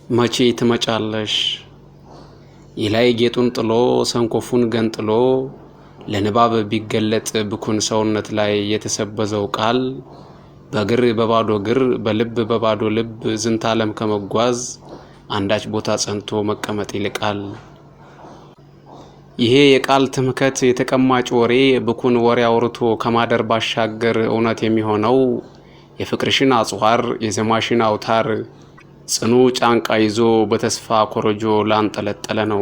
መቼ ትመጫለሽ? የላይ ጌጡን ጥሎ ሰንኮፉን ገንጥሎ ለንባብ ቢገለጥ ብኩን ሰውነት ላይ የተሰበዘው ቃል በእግር በባዶ እግር በልብ በባዶ ልብ ዝንታለም ከመጓዝ አንዳች ቦታ ጸንቶ መቀመጥ ይልቃል። ይሄ የቃል ትምከት የተቀማጭ ወሬ ብኩን ወሬ አውርቶ ከማደር ባሻገር እውነት የሚሆነው የፍቅርሽን አጽዋር የዘማሽን አውታር ጽኑ ጫንቃ ይዞ በተስፋ ኮረጆ ላንጠለጠለ ነው።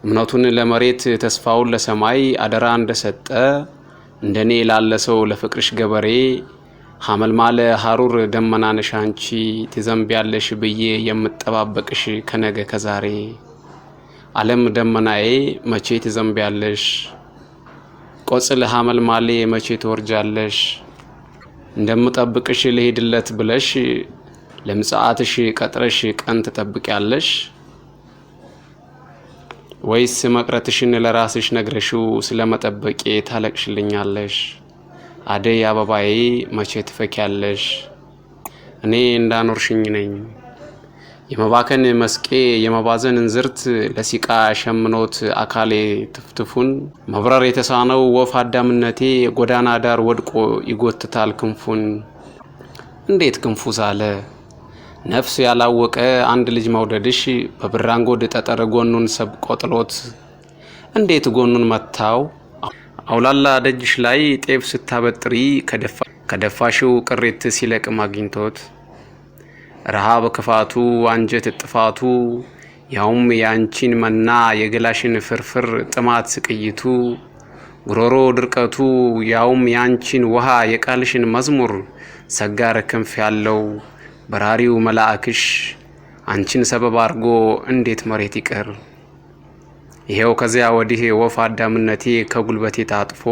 እምነቱን ለመሬት ተስፋውን ለሰማይ አደራ እንደሰጠ እንደኔ ላለ ሰው ለፍቅርሽ ገበሬ ሐመልማለ ሐሩር ደመናነሽ አንቺ ትዘንቢያለሽ ብዬ የምጠባበቅሽ ከነገ ከዛሬ ዓለም ደመናዬ መቼ ትዘንቢያለሽ? ቆጽል ሐመልማሌ መቼ ትወርጃለሽ? እንደምጠብቅሽ ልሄድለት ብለሽ ለምጽአትሽ ቀጥረሽ ቀን ትጠብቂያለሽ? ወይስ መቅረትሽን ለራስሽ ነግረሽው ስለመጠበቄ ታለቅሽልኛለሽ? አደይ አበባዬ መቼ ትፈኪያለሽ? እኔ እንዳኖርሽኝ ነኝ የመባከን መስቄ የመባዘን እንዝርት ለሲቃ ሸምኖት አካሌ ትፍትፉን መብረር የተሳነው ወፍ አዳምነቴ ጎዳና ዳር ወድቆ ይጎትታል ክንፉን። እንዴት ክንፉ ሳለ ነፍስ ያላወቀ አንድ ልጅ መውደድሽ በብራንጎድ ጠጠር ጎኑን ሰብቆጥሎት እንዴት ጎኑን መታው? አውላላ ደጅሽ ላይ ጤፍ ስታበጥሪ ከደፋሽው ቅሪት ሲለቅም አግኝቶት ረሃብ ክፋቱ አንጀት ጥፋቱ ያውም ያንቺን መና የገላሽን ፍርፍር ጥማት ስቅይቱ ጉሮሮ ድርቀቱ ያውም ያንቺን ውሃ የቃልሽን መዝሙር ሰጋር ክንፍ ያለው በራሪው መላእክሽ አንቺን ሰበብ አርጎ እንዴት መሬት ይቀር? ይሄው ከዚያ ወዲህ ወፍ አዳምነቴ ከጉልበቴ ታጥፎ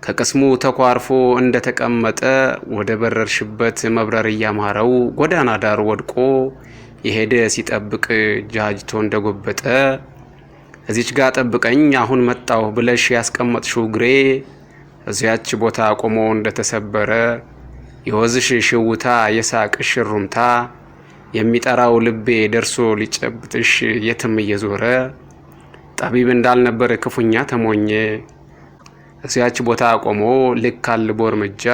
ከቅስሙ ተኳርፎ እንደተቀመጠ ወደ በረርሽበት መብረር እያማረው ጎዳና ዳር ወድቆ የሄደ ሲጠብቅ ጃጅቶ እንደጎበጠ እዚች ጋር ጠብቀኝ አሁን መጣሁ ብለሽ ያስቀመጥሽው ግሬ እዚያች ቦታ ቆሞ እንደተሰበረ የወዝሽ ሽውታ የሳቅሽ ሩምታ የሚጠራው ልቤ ደርሶ ሊጨብጥሽ የትም እየዞረ ጠቢብ እንዳልነበር ክፉኛ ተሞኘ። እዚያች ቦታ ቆሞ ልክ አልቦ እርምጃ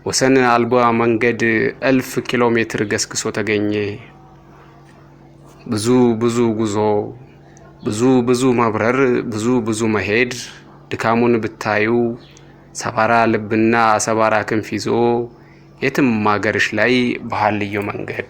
ወሰን አልባ መንገድ 1000 ኪሎ ሜትር ገስግሶ ተገኘ። ብዙ ብዙ ጉዞ ብዙ መብረር ብዙ መሄድ ድካሙን ብታዩ ሰባራ ልብና ሰባራ ክንፍ ይዞ የትም ማገርሽ ላይ በሐልዮ መንገድ